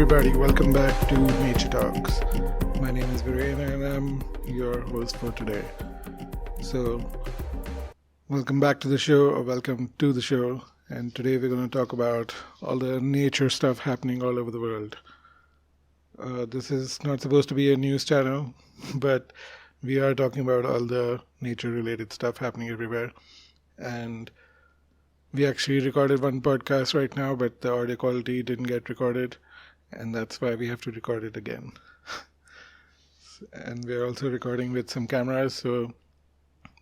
everybody, welcome back to Nature Talks. My name is Viren and I'm your host for today. So, welcome back to the show, or welcome to the show. And today we're going to talk about all the nature stuff happening all over the world. This is not supposed to be a news channel, but we are talking about all the nature-related stuff happening everywhere. And we actually recorded one podcast right now, but the audio quality didn't get recorded. And that's why we have to record it again. And we're also recording with some cameras, so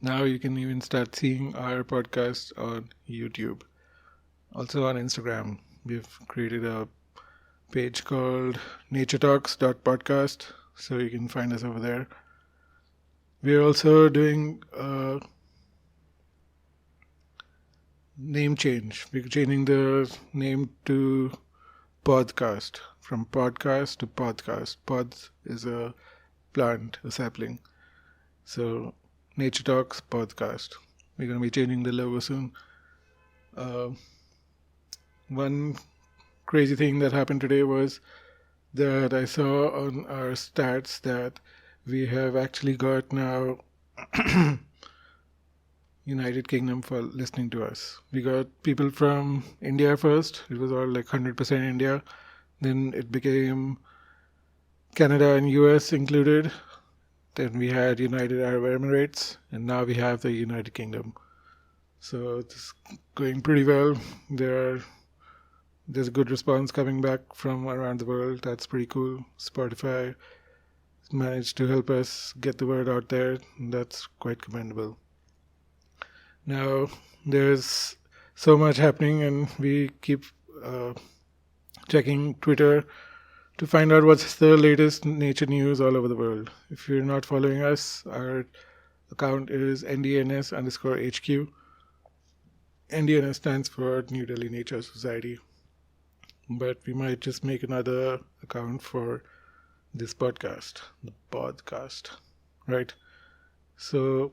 now you can even start seeing our podcast on YouTube. Also on Instagram, we've created a page called naturetalks.podcast, so you can find us over there. We're also doing a name change. We're changing the name to podcast, from podcast to podcast. Pods is a plant, a sapling. So, Nature Talks Podcast. We're going to be changing the logo soon. One crazy thing that happened today was that I saw on our stats that we have actually got now United Kingdom for listening to us. We got people from India first. It was all like 100% India. Then it became Canada and US included. Then we had United Arab Emirates. And now we have the United Kingdom. So it's going pretty well. There's a good response coming back from around the world. That's pretty cool. Spotify managed to help us get the word out there. And that's quite commendable. Now, there's so much happening, and we keep checking Twitter to find out what's the latest nature news all over the world. If you're not following us, our account is ndns_HQ. NDNS stands for New Delhi Nature Society. But we might just make another account for this podcast, the podcast, right? So,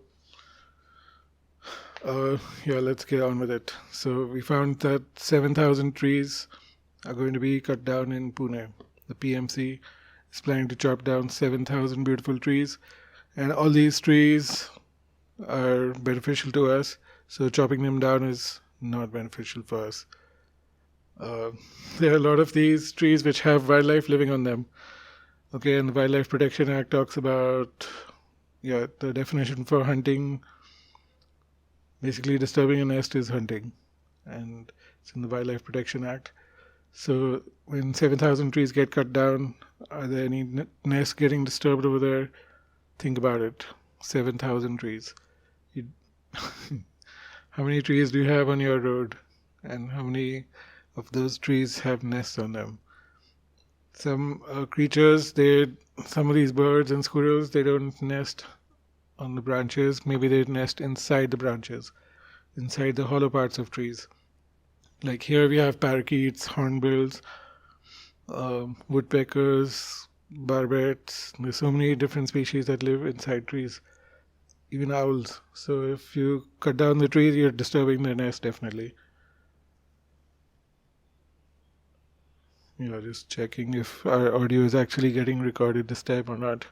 let's get on with it. So we found that 7,000 trees are going to be cut down in Pune. The PMC is planning to chop down 7,000 beautiful trees, and all these trees are beneficial to us, so chopping them down is not beneficial for us. There are a lot of these trees which have wildlife living on them. Okay, and the Wildlife Protection Act talks about, the definition for hunting. Basically, disturbing a nest is hunting, and it's in the Wildlife Protection Act. So, when 7,000 trees get cut down, are there any nests getting disturbed over there? Think about it. 7,000 trees. How many trees do you have on your road? And how many of those trees have nests on them? Some creatures, some of these birds and squirrels, they don't nest on the branches. Maybe they nest inside the branches, inside the hollow parts of trees. Like here we have parakeets, hornbills, woodpeckers, barbets. There's so many different species that live inside trees, even owls. So if you cut down the trees, you're disturbing their nest, definitely. Just checking if our audio is actually getting recorded this time or not.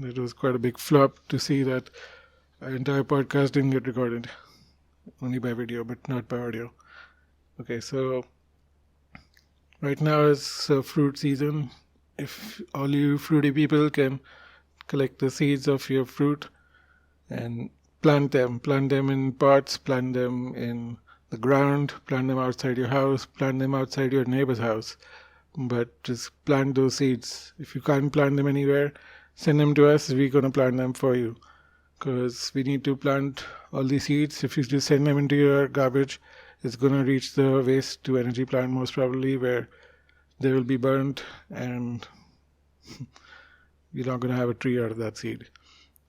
It was quite a big flop to see that our entire podcast didn't get recorded. Only by video, but not by audio. Okay, so right now is fruit season. If all you fruity people can collect the seeds of your fruit and plant them in pots, plant them in the ground, plant them outside your house, plant them outside your neighbor's house. But just plant those seeds. If you can't plant them anywhere, send them to us. We're going to plant them for you. Because we need to plant all these seeds. If you just send them into your garbage, it's going to reach the waste to energy plant most probably, where they will be burnt and you're not going to have a tree out of that seed.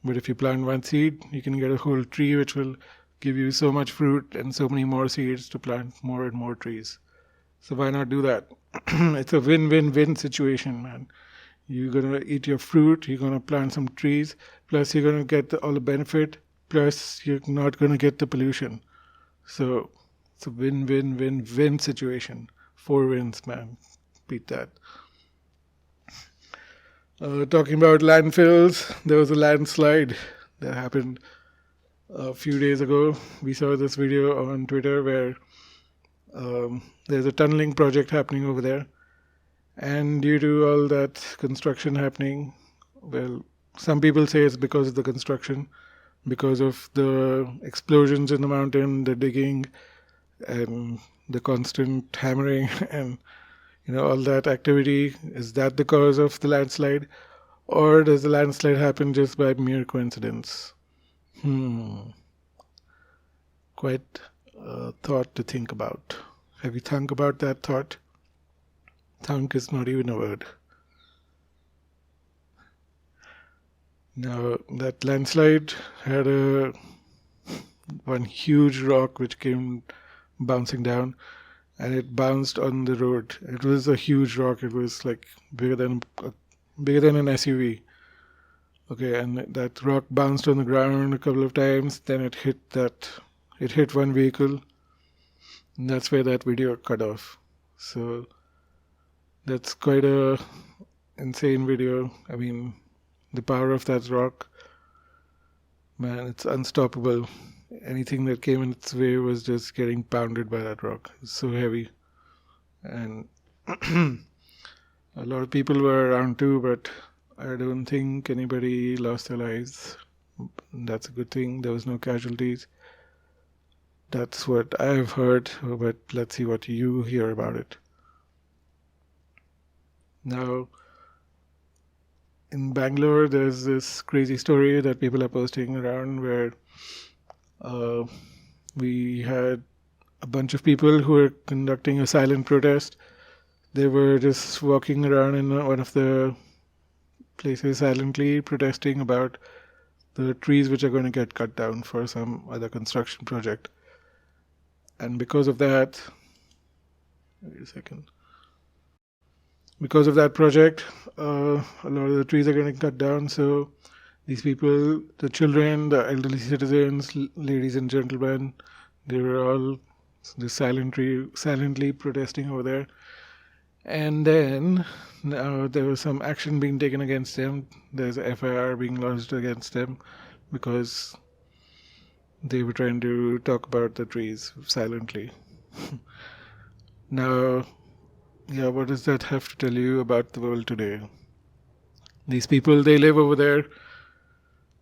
But if you plant one seed, you can get a whole tree which will give you so much fruit and so many more seeds to plant more and more trees. So why not do that? It's a win-win-win situation, man. You're going to eat your fruit, you're going to plant some trees, plus you're going to get all the benefit, plus you're not going to get the pollution. So it's a win-win-win-win situation. 4 wins, man. beat that. Talking about landfills, there was a landslide that happened a few days ago. We saw this video on Twitter where there's a tunneling project happening over there. And due to all that construction happening, well, some people say it's because of the construction, because of the explosions in the mountain, the digging, and the constant hammering and all that activity. Is that the cause of the landslide? Or does the landslide happen just by mere coincidence? Quite a thought to think about. Have you thunk about that thought? Thunk is not even a word. Now, that landslide had one huge rock which came bouncing down, and it bounced on the road. It was a huge rock. It was like bigger than an SUV. Okay, and that rock bounced on the ground a couple of times. Then it hit one vehicle. And that's where that video cut off. So that's quite a insane video. I mean, the power of that rock, man, it's unstoppable. Anything that came in its way was just getting pounded by that rock. It's so heavy. And a lot of people were around too, but I don't think anybody lost their lives. That's a good thing. There was no casualties. That's what I've heard, but let's see what you hear about it. Now, in Bangalore, there's this crazy story that people are posting around where we had a bunch of people who were conducting a silent protest. They were just walking around in one of the places silently protesting about the trees which are going to get cut down for some other construction project. And because of that, because of that project, a lot of the trees are getting cut down. So these people, the children, the elderly citizens, ladies and gentlemen, they were all just silently protesting over there. And then now there was some action being taken against them. There's a FIR being lodged against them because they were trying to talk about the trees silently. Now, what does that have to tell you about the world today? These people, they live over there.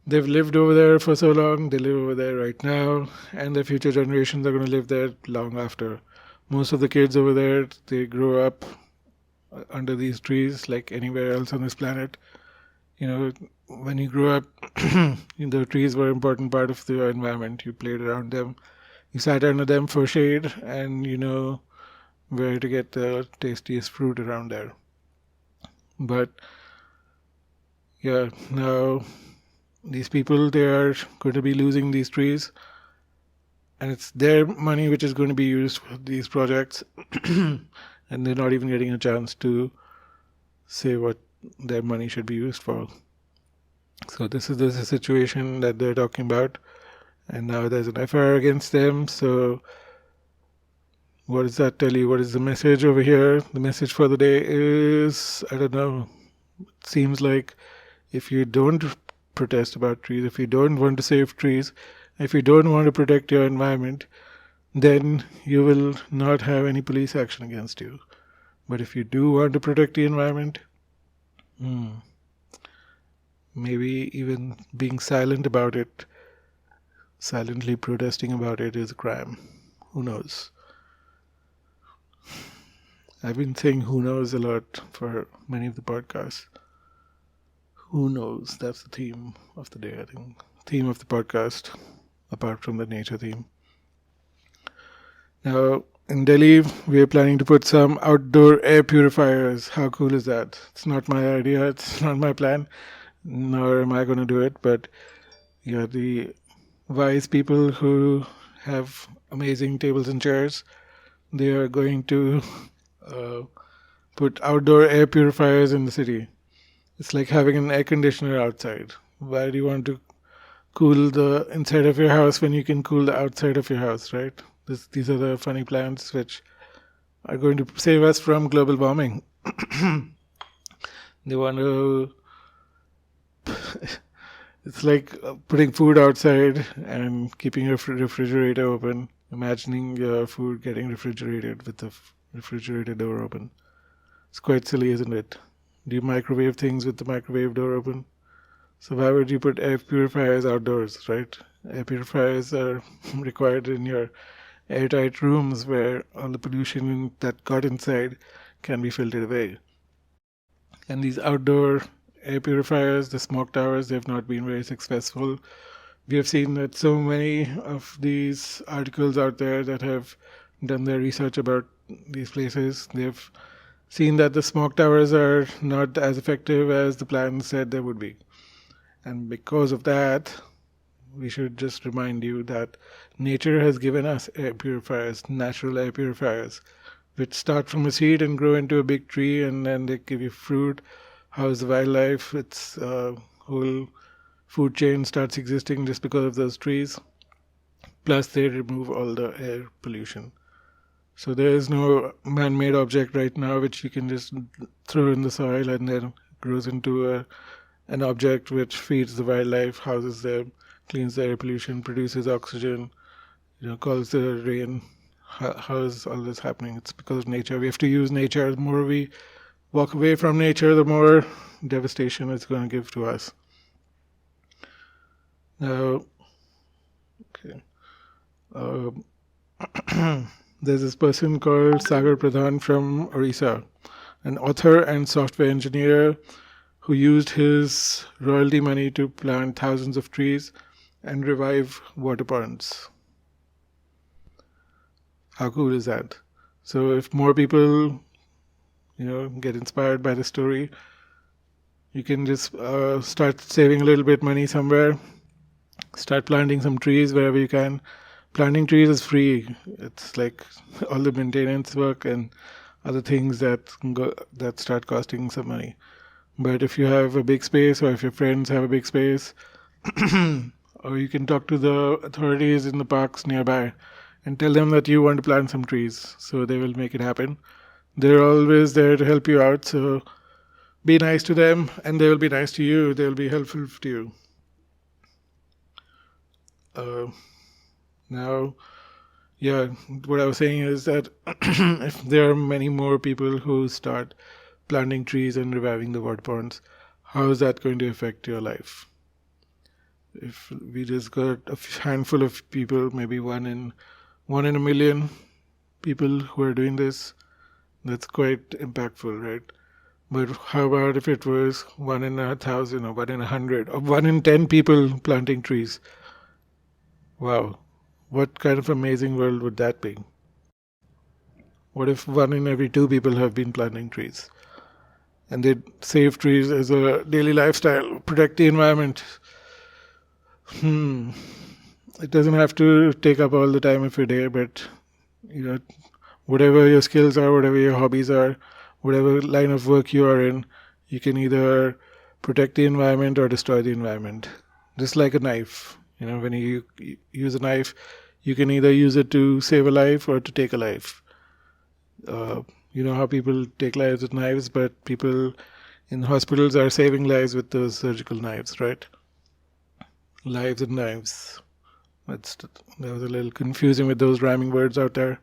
They've lived over there for so long. They live over there right now. And the future generations are going to live there long after. Most of the kids over there, they grow up under these trees like anywhere else on this planet. When you grew up, the trees were an important part of the environment. You played around them. You sat under them for shade, and you know where to get the tastiest fruit around there. But now these people, they are going to be losing these trees, and it's their money which is going to be used for these projects, and they're not even getting a chance to say what their money should be used for. So this is the situation that they're talking about, and now there's an FIR against them. So what does that tell you? What is the message over here? The message for the day is, I don't know, it seems like if you don't protest about trees, if you don't want to save trees, if you don't want to protect your environment, then you will not have any police action against you. But if you do want to protect the environment, maybe even being silent about it, silently protesting about it is a crime. Who knows? I've been saying who knows a lot for many of the podcasts. Who knows? That's the theme of the day, I think. Theme of the podcast, apart from the nature theme. Now, in Delhi, we are planning to put some outdoor air purifiers. How cool is that? It's not my idea. It's not my plan. Nor am I going to do it. But the wise people who have amazing tables and chairs, they are going to put outdoor air purifiers in the city. It's like having an air conditioner outside. Why do you want to cool the inside of your house when you can cool the outside of your house, right? These are the funny plans which are going to save us from global warming. They want to. It's like putting food outside and keeping your refrigerator open. Imagining your food getting refrigerated with the refrigerator door open. It's quite silly, isn't it? Do you microwave things with the microwave door open? So why would you put air purifiers outdoors, right? Air purifiers are required in your airtight rooms where all the pollution that got inside can be filtered away. And these outdoor air purifiers, the smoke towers, they've not been very successful. We have seen that so many of these articles out there that have done their research about these places, they've seen that the smoke towers are not as effective as the plan said they would be. And because of that, we should just remind you that nature has given us air purifiers, natural air purifiers, which start from a seed and grow into a big tree, and then they give you fruit. How's the wildlife? Its whole food chain starts existing just because of those trees. Plus, they remove all the air pollution. So there is no man-made object right now which you can just throw in the soil and then grows into an object which feeds the wildlife, houses them, cleans the air pollution, produces oxygen, calls the rain. How is all this happening? It's because of nature. We have to use nature. The more we walk away from nature, the more devastation it's going to give to us. Now, okay. There's this person called Sagar Pradhan from Orissa, an author and software engineer who used his royalty money to plant thousands of trees and revive water ponds. How cool is that? So if more people, get inspired by the story, you can just start saving a little bit money somewhere, start planting some trees wherever you can. Planting trees is free. It's like all the maintenance work and other things that start costing some money. But if you have a big space, or if your friends have a big space, or you can talk to the authorities in the parks nearby and tell them that you want to plant some trees, so they will make it happen. They're always there to help you out, so be nice to them and they will be nice to you. They will be helpful to you. Now, what I was saying is that if there are many more people who start planting trees and reviving the water ponds, how is that going to affect your life? If we just got a handful of people, maybe one in a million people who are doing this, that's quite impactful, right? But how about if it was 1 in 1,000 or 1 in 100 or 1 in 10 people planting trees? Wow, what kind of amazing world would that be? What if 1 in every 2 people have been planting trees? And they save trees as a daily lifestyle, protect the environment. It doesn't have to take up all the time of your day, but whatever your skills are, whatever your hobbies are, whatever line of work you are in, you can either protect the environment or destroy the environment. Just like a knife. When you use a knife, you can either use it to save a life or to take a life. You know how people take lives with knives, but people in hospitals are saving lives with those surgical knives, right? Lives and knives. That was a little confusing with those rhyming words out there.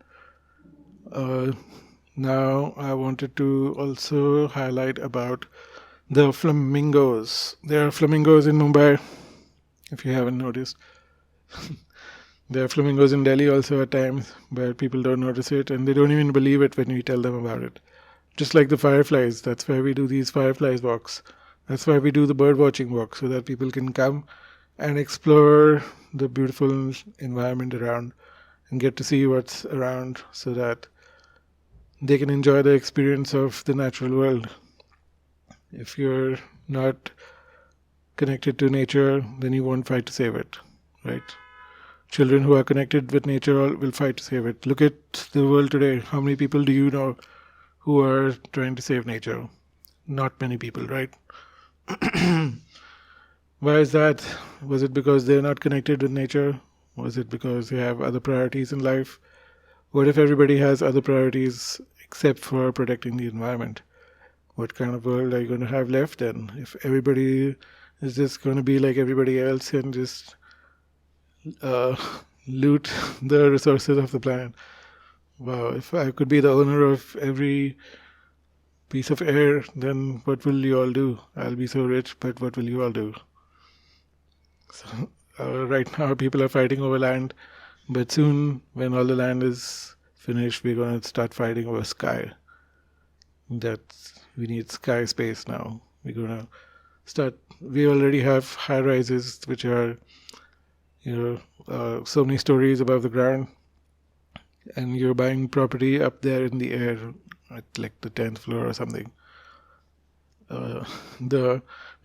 Now I wanted to also highlight about the flamingos. There are flamingos in Mumbai, if you haven't noticed. There are flamingos in Delhi also at times, but people don't notice it and they don't even believe it when we tell them about it. Just like the fireflies, that's why we do these fireflies walks. That's why we do the bird watching walk, so that people can come and explore the beautiful environment around and get to see what's around, so that they can enjoy the experience of the natural world. If you're not connected to nature, then you won't fight to save it, right? Children who are connected with nature will fight to save it. Look at the world today. How many people do you know who are trying to save nature? Not many people, right? Why is that? Was it because they're not connected with nature? Was it because they have other priorities in life? What if everybody has other priorities except for protecting the environment? what kind of world are you going to have left then? If everybody is just going to be like everybody else and just uh, loot the resources of the planet. Wow, if I could be the owner of every piece of air, then what will you all do? I'll be so rich, but what will you all do? So, right now, people are fighting over land, but soon, when all the land is finished, we're going to start fighting over sky. We need sky space now. We're going to start. We already have high rises, which are, so many stories above the ground, and you're buying property up there in the air at like the 10th floor or something.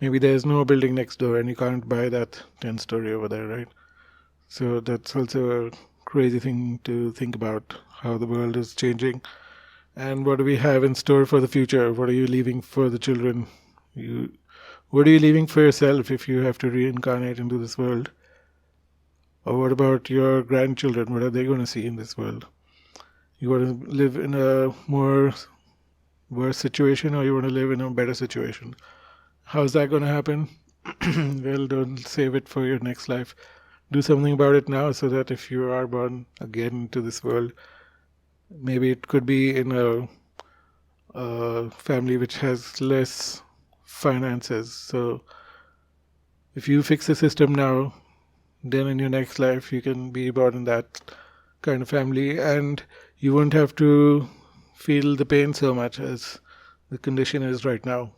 Maybe there's no building next door and you can't buy that 10th story over there, right? So that's also a crazy thing to think about, how the world is changing. And what do we have in store for the future? What are you leaving for the children? What are you leaving for yourself if you have to reincarnate into this world? Or what about your grandchildren? What are they going to see in this world? You want to live in a more worse situation, or you want to live in a better situation? How's that going to happen? Well, don't save it for your next life. Do something about it now, so that if you are born again into this world, maybe it could be in a family which has less finances. So if you fix the system now, then in your next life you can be born in that kind of family, and you won't have to feel the pain so much as the condition is right now.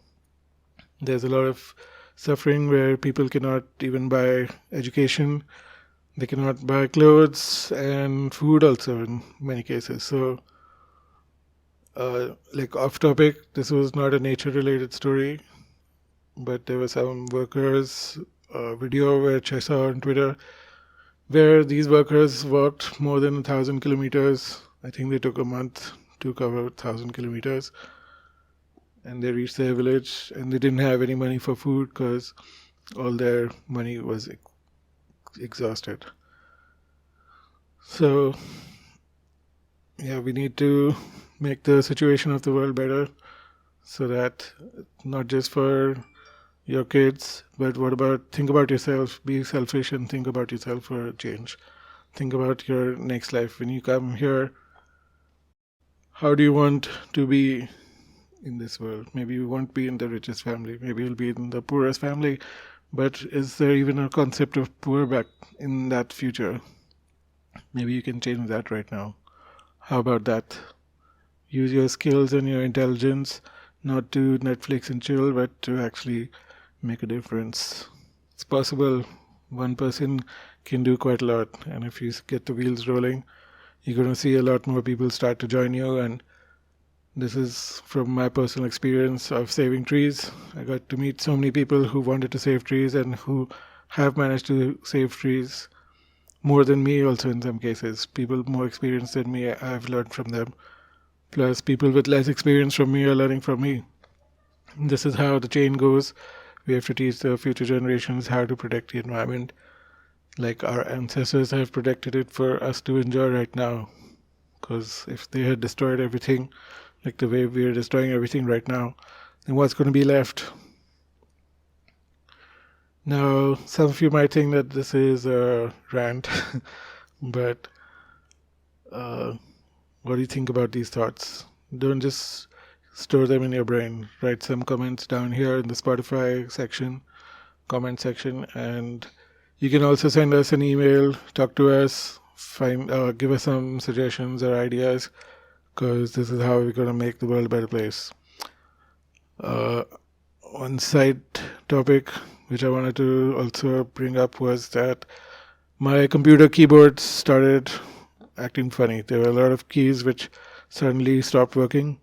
There's a lot of suffering where people cannot even buy education, they cannot buy clothes and food also in many cases. So, like off topic, this was not a nature related story, but there were some workers video which I saw on Twitter where these workers walked more than 1,000 kilometers. I think they took a month to cover 1,000 kilometers, and they reached their village and they didn't have any money for food because all their money was exhausted. So yeah, we need to make the situation of the world better, so that not just for your kids, but think about yourself, be selfish and think about yourself for a change. Think about your next life. When you come here, how do you want to be in this world? Maybe you won't be in the richest family, maybe you'll be in the poorest family, but is there even a concept of poor back in that future? Maybe you can change that right now. How about that? Use your skills and your intelligence not to Netflix and chill, but to actually make a difference. It's possible. One person can do quite a lot, and if you get the wheels rolling, you're going to see a lot more people start to join you. And this is from my personal experience of saving trees. I got to meet so many people who wanted to save trees and who have managed to save trees more than me also in some cases. People more experienced than me, I've learned from them. Plus people with less experience from me are learning from me. This is how the chain goes. We have to teach the future generations how to protect the environment like our ancestors have protected it for us to enjoy right now. Because if they had destroyed everything like the way we are destroying everything right now, then what's going to be left? Now, some of you might think that this is a rant, but what do you think about these thoughts? Don't just store them in your brain. Write some comments down here in the Spotify comment section, and you can also send us an email, talk to us, give us some suggestions or ideas, because this is how we're going to make the world a better place. One side topic which I wanted to also bring up was that my computer keyboard started acting funny. There were a lot of keys which suddenly stopped working,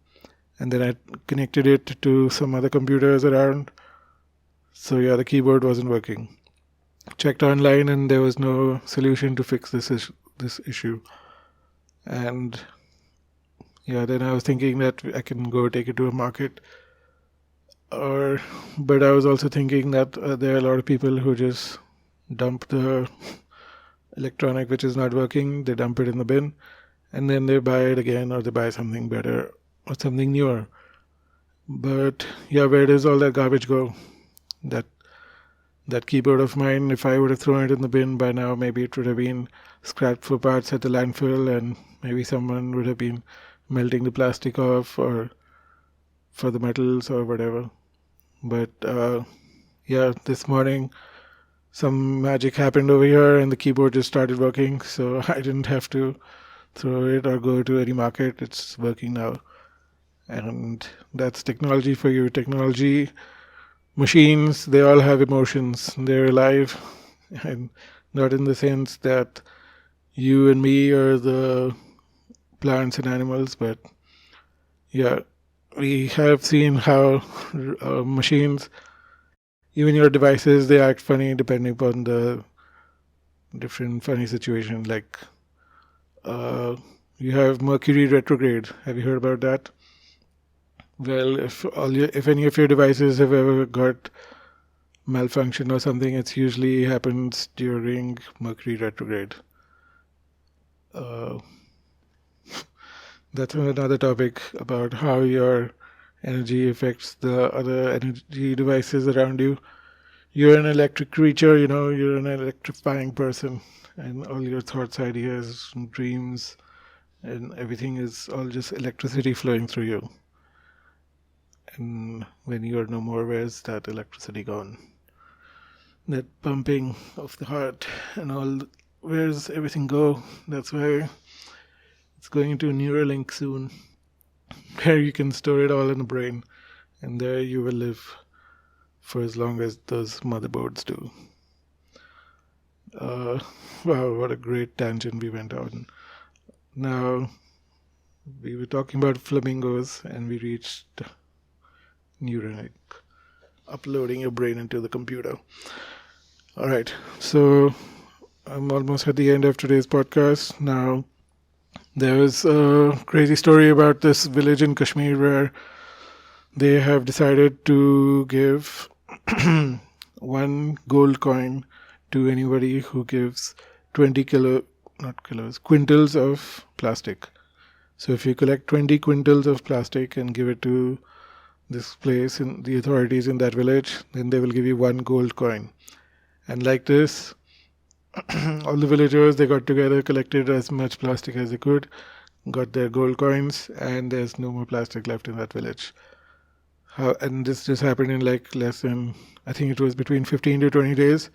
and then I connected it to some other computers around. So yeah, the keyboard wasn't working. Checked online and there was no solution to fix this issue. And yeah, then I was thinking that I can go take it to a market. But I was also thinking that there are a lot of people who just dump the electronic which is not working, they dump it in the bin, and then they buy it again, or they buy something better or something newer. But yeah, where does all that garbage go? That that keyboard of mine, if I would have thrown it in the bin by now, maybe it would have been scrapped for parts at the landfill, and maybe someone would have been melting the plastic off or for the metals or whatever. But yeah, this morning some magic happened over here and the keyboard just started working, so I didn't have to throw it or go to any market. It's working now. And that's technology for you. Technology, machines, they all have emotions. They're alive, and not in the sense that you and me are the plants and animals, but yeah, we have seen how machines, even your devices, they act funny depending upon the different funny situation. Like uh, you have Mercury retrograde. Have you heard about that? Well, if any of your devices have ever got malfunction or something, it's usually happens during Mercury retrograde. Uh, that's another topic about how your energy affects the other energy devices around you. You're an electric creature, you're an electrifying person, and all your thoughts, ideas, dreams, and everything is all just electricity flowing through you. And when you're no more, where's that electricity gone? That pumping of the heart and all, where's everything go? That's why it's going into Neuralink soon, where you can store it all in the brain, and there you will live for as long as those motherboards do. Uh, wow, what a great tangent we went on. Now, we were talking about flamingos and we reached Neuralink, uploading your brain into the computer. All right, so I'm almost at the end of today's podcast. Now, there was a crazy story about this village in Kashmir where they have decided to give one gold coin to anybody who gives 20 quintals of plastic. So if you collect 20 quintals of plastic and give it to this place and the authorities in that village, then they will give you one gold coin. And like this, all the villagers, they got together, collected as much plastic as they could, got their gold coins, and there's no more plastic left in that village. And this just happened in like less than, I think it was between 15 to 20 days.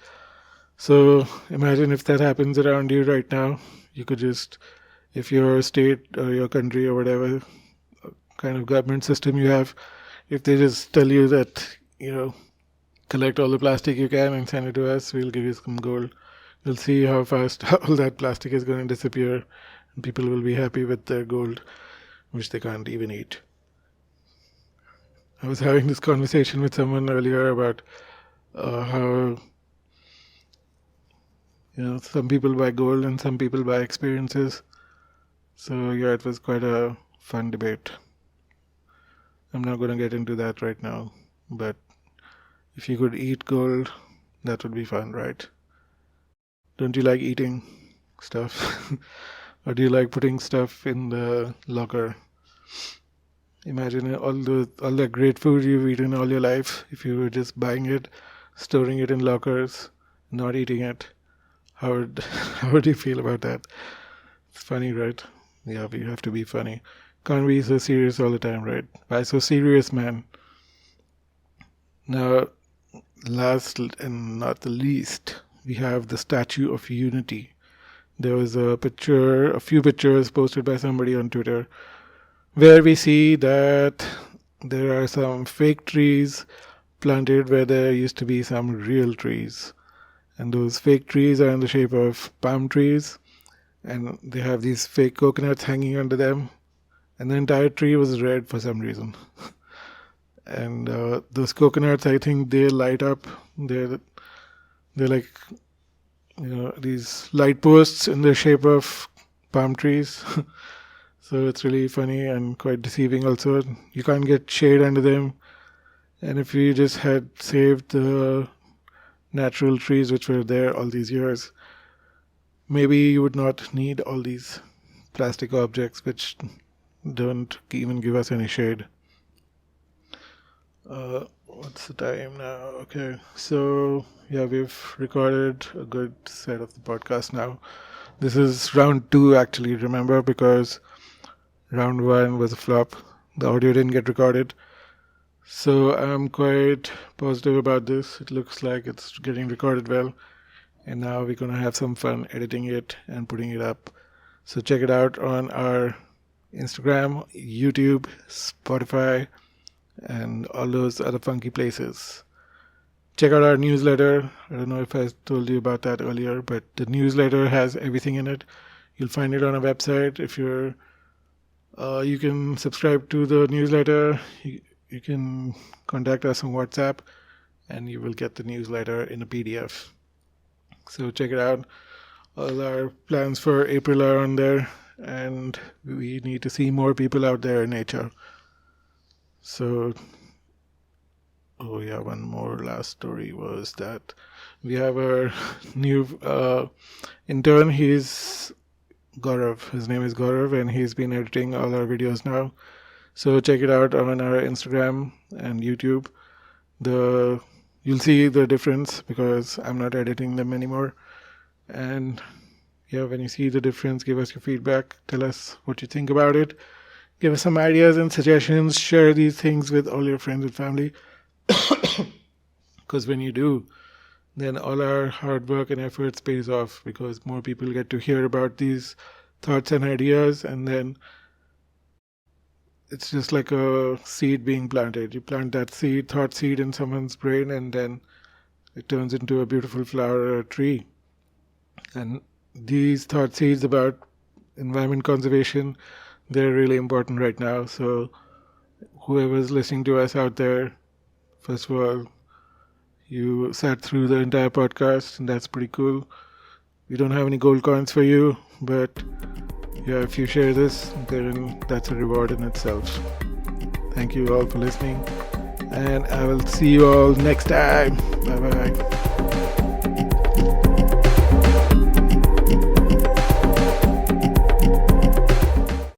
So imagine if that happens around you right now. You could just, if your state or your country or whatever kind of government system you have, if they just tell you that, collect all the plastic you can and send it to us, we'll give you some gold. You'll see how fast all that plastic is going to disappear, and people will be happy with their gold, which they can't even eat. I was having this conversation with someone earlier about how some people buy gold and some people buy experiences. So yeah, it was quite a fun debate. I'm not going to get into that right now, but if you could eat gold, that would be fun, right? Don't you like eating stuff? Or do you like putting stuff in the locker? Imagine all the great food you've eaten all your life. If you were just buying it, storing it in lockers, not eating it, how would how would you feel about that? It's funny, right? Yeah, we have to be funny. Can't be so serious all the time, right? Why so serious, man? Now, last and not the least, we have the Statue of Unity. There was a few pictures posted by somebody on Twitter, where we see that there are some fake trees planted where there used to be some real trees. And those fake trees are in the shape of palm trees, and they have these fake coconuts hanging under them. And the entire tree was red for some reason. And those coconuts, I think they light up. They're like these light posts in the shape of palm trees. So it's really funny and quite deceiving also. You can't get shade under them. And if you just had saved the natural trees which were there all these years, maybe you would not need all these plastic objects which don't even give us any shade. What's the time now? Okay, so yeah, we've recorded a good set of the podcast now. This is round two, actually, remember, because round one was a flop. The audio didn't get recorded. So I'm quite positive about this. It looks like it's getting recorded well. And now we're going to have some fun editing it and putting it up. So check it out on our Instagram, YouTube, Spotify, and all those other funky places. Check out our newsletter. I don't know if I told you about that earlier, but the newsletter has everything in it. You'll find it on our website. If you're, you can subscribe to the newsletter. You can contact us on WhatsApp, and you will get the newsletter in a PDF. So check it out. All our plans for April are on there, and we need to see more people out there in nature. So, oh yeah, one more last story was that we have our new intern. He's Gaurav. His name is Gaurav, and he's been editing all our videos now. So check it out on our Instagram and YouTube. You'll see the difference because I'm not editing them anymore. And yeah, when you see the difference, give us your feedback. Tell us what you think about it. Give us some ideas and suggestions. Share these things with all your friends and family. Because when you do, then all our hard work and efforts pays off because more people get to hear about these thoughts and ideas, and then it's just like a seed being planted. You plant that seed, thought seed in someone's brain, and then it turns into a beautiful flower or a tree. And these thought seeds about environment conservation, they're really important right now. So whoever's listening to us out there, first of all, you sat through the entire podcast, and that's pretty cool. We don't have any gold coins for you, but yeah, if you share this, then that's a reward in itself. Thank you all for listening, and I will see you all next time. Bye bye.